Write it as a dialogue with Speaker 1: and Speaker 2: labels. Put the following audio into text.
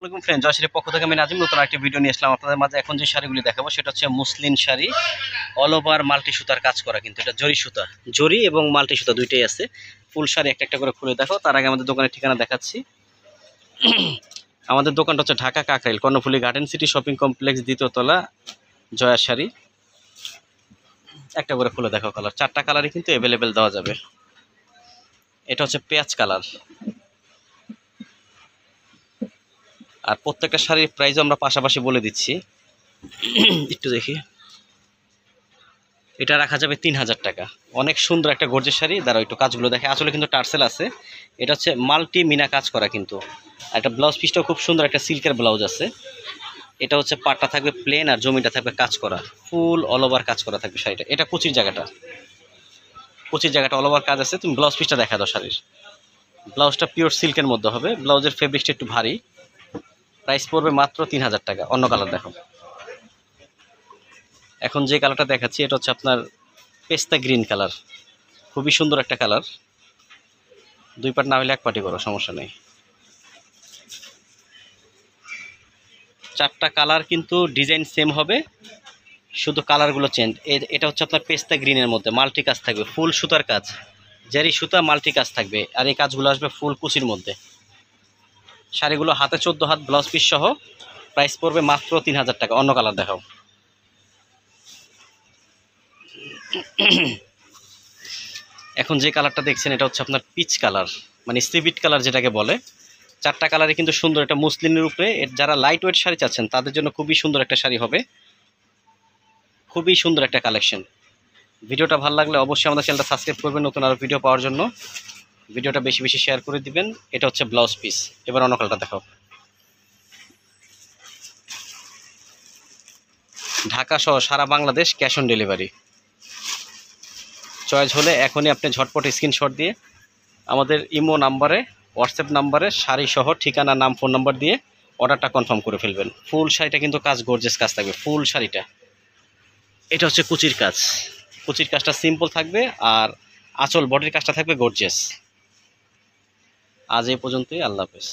Speaker 1: আসসালামু ফ্রেন্ড, জয়শ্রীর পক্ষ থেকে আমি নাজিম নতুন একটা ভিডিও নিয়ে আসলাম আপনাদের মাঝে। এখন যে শাড়িগুলি দেখাবো সেটা হচ্ছে muslin sari, all over multi সুতার কাজ করা, কিন্তু এটা জরি সুতা, জরি এবং মাল্টি সুতা দুইটাই আছে। ফুল শাড়ি একটা একটা করে খুলে দেখো। তার আগে আমাদের দোকানের ঠিকানা দেখাচ্ছি। আমাদের দোকানটা হচ্ছে Dhaka Kakrail Karnaphuli garden city shopping complex, দ্বিতীয় তলা, জয়া শাড়ি। একটা করে খুলে দেখো কালার, চারটা কালারই কিন্তু অ্যাভেলেবেল দেওয়া যাবে। এটা হচ্ছে পেঁয়াজ কালার। আর প্রত্যেকটা শাড়ির প্রাইসও আমরা পাশাপাশি বলে দিচ্ছি। একটু দেখি, এটা রাখা যাবে ৩,০০০ টাকা। অনেক সুন্দর একটা গর্জের শাড়ি। দাঁড়াও একটু কাজগুলো দেখে, আসলে কিন্তু টার্সেল আছে। এটা হচ্ছে মাল্টি মিনা কাজ করা কিন্তু। আর একটা ব্লাউজ পিসটাও খুব সুন্দর, একটা সিল্কের ব্লাউজ আছে। এটা হচ্ছে পাটটা থাকবে প্লেন আর জমিটা থাকবে কাজ করা, ফুল অল ওভার কাজ করা থাকবে শাড়িটা। এটা কুচির জায়গাটা, কুচির জায়গাটা অল ওভার কাজ আছে। তুমি ব্লাউজ পিসটা দেখা দাও শাড়ির। ব্লাউজটা পিওর সিল্কের মধ্যে হবে, ব্লাউজের ফেব্রিকটা একটু ভারী। প্রাইস পড়বে মাত্র ৩,০০০ টাকা। অন্য কালার দেখো। এখন যে কালারটা দেখাচ্ছি এটা হচ্ছে আপনার পেস্তা গ্রিন কালার, খুবই সুন্দর একটা কালার। দুই পাট না হলে এক পাটি করো, সমস্যা নেই। চারটা কালার কিন্তু ডিজাইন সেম হবে, শুধু কালারগুলো চেঞ্জ। এটা হচ্ছে আপনার পেস্তা গ্রিনের মধ্যে মাল্টি কাজ থাকবে, ফুল সুতার কাজ, জারি সুতা মাল্টি কাজ থাকবে। আর এই কাজগুলো আসবে ফুল কুচির মধ্যে। শাড়িগুলো হাতে 14 হাত, ব্লাউজ পিস সহ। প্রাইস পড়বে মাত্র ৩,০০০ টাকা। অন্য কালার দেখাও। এখন যে কালারটা দেখছেন এটা হচ্ছে আপনার পিচ কালার, মানে সিভিট কালার যেটাকে বলে। চারটা কালারে কিন্তু সুন্দর, একটা মুসলিনের উপরে। যারা লাইট ওয়েট শাড়ি চাচ্ছেন তাদের জন্য খুবই সুন্দর একটা শাড়ি হবে, খুবই সুন্দর একটা কালেকশন। ভিডিওটা ভালো লাগলে অবশ্যই আমাদের চ্যানেলটা সাবস্ক্রাইব করবেন নতুন আরও ভিডিও পাওয়ার জন্য। ভিডিওটা বেশি বেশি শেয়ার করে দিবেন। এটা হচ্ছে ব্লাউজ পিস। এবার অন্য কালারটা দেখাও। ঢাকা সহ সারা Bangladesh cash on delivery. Choice হলে এখনই আপনি ঝটপট স্ক্রিনশট দিয়ে আমাদের ইমো নাম্বারে, হোয়াটসঅ্যাপ নাম্বারে শাড়ি সহ ঠিকানা, নাম, ফোন নাম্বার দিয়ে অর্ডারটা কনফার্ম করে ফেলবেন। ফুল শাড়িটা কিন্তু কাজ গর্জিয়াস কাজ থাকবে, ফুল শাড়িটা। এটা হচ্ছে কুচির কাজ, কুচির কাজটা সিম্পল থাকবে আর আঁচল বডির কাজটা থাকবে গর্জিয়াস। আজ এই পর্যন্তই, আল্লাহ হাফেজ।